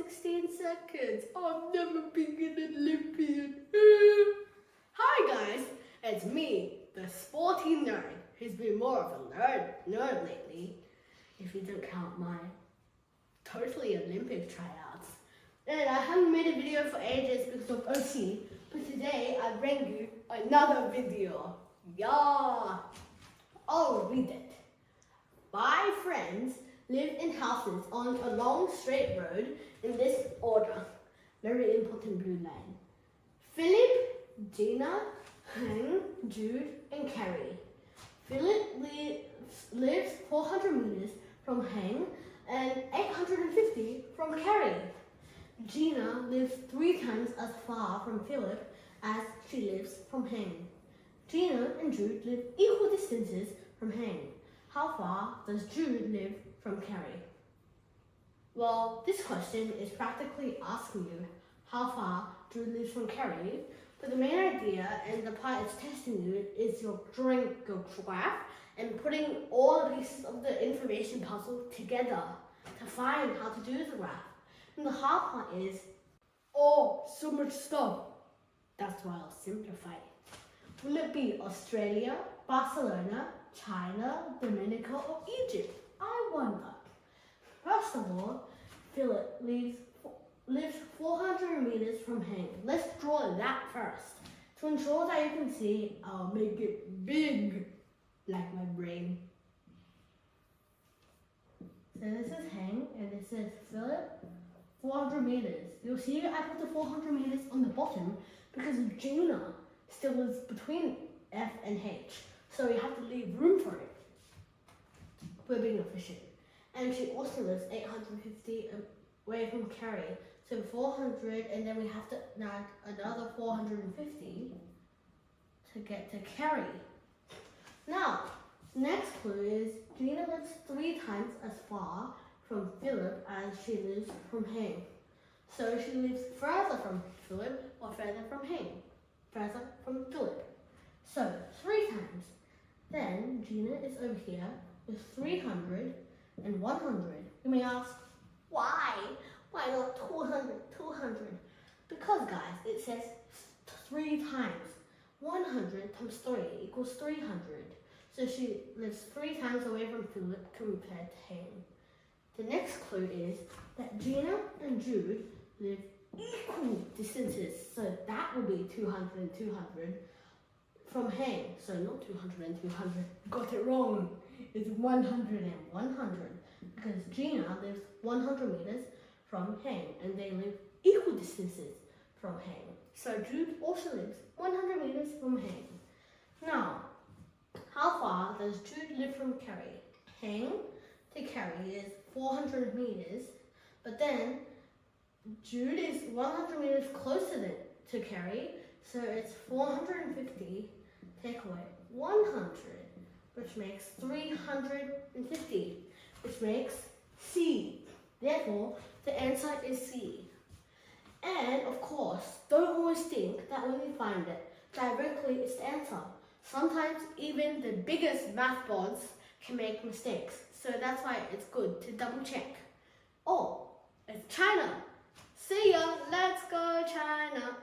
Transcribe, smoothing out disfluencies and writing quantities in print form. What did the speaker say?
16 seconds. I'll never be an Olympian. Hi guys, it's me, the sporty nerd, who's been more of a nerd lately, if you don't count my totally Olympic tryouts. And I haven't made a video for ages because of OC, but today I bring you another video. Yeah! I'll read it. 5 friends live in houses on a long straight road in this order. Very important blue line. Philip, Gina, Hang, Jude, and Carrie. Philip lives 400 meters from Hang and 850 from Carrie. Gina lives 3 times as far from Philip as she lives from Hang. Gina and Jude live equal distances from Hang. How far does Jude live from Carrie? Well, this question is practically asking you how far Jude lives from Carrie, but the main idea and the part it's testing you is you're drawing your graph and putting all the pieces of the information puzzle together to find how to do the graph. And the hard part is, oh, so much stuff. That's why I'll simplify it. Will it be Australia, Barcelona, China, Dominica, or Egypt? I wonder. First of all, Philip lives 400 meters from Hang. Let's draw that first. To ensure that you can see, I'll make it big, like my brain. So this is Hang, and this is Philip, 400 meters. You'll see I put the 400 meters on the bottom because Gina still lives between F and H. So you have to leave room for it. We're being efficient. And she also lives 850 away from Carrie. So 400, and then we have to add another 450 to get to Carrie. Now, next clue is Gina lives 3 times as far from Philip as she lives from Hang. So she lives further from Philip or further from Hang. Further from Philip. So 3 times. Then Gina is over here with 300 and 100. You may ask, why? Why not 200? Because guys, it says 3 times. 100 times 3 equals 300. So she lives 3 times away from Philip compared to Hang. The next clue is that Gina and Jude live equal distances. So that will be 200 and 200 from Hang. So not 200 and 200. Got it wrong. It's 100 and 100. Because Gina lives 100 meters from Hang. And they live equal distances from Hang. So Jude also lives 100 meters from Hang. Now, how far does Jude live from Carrie? Hang to Carrie is 400 meters. But then Jude is 100 meters closer to Carrie. So it's 450. Take away 100, which makes 350, which makes C. Therefore, the answer is C. And of course, don't always think that when you find it, directly it's the answer. Sometimes even the biggest math bots can make mistakes. So that's why it's good to double check. Oh, it's China. See ya, let's go China.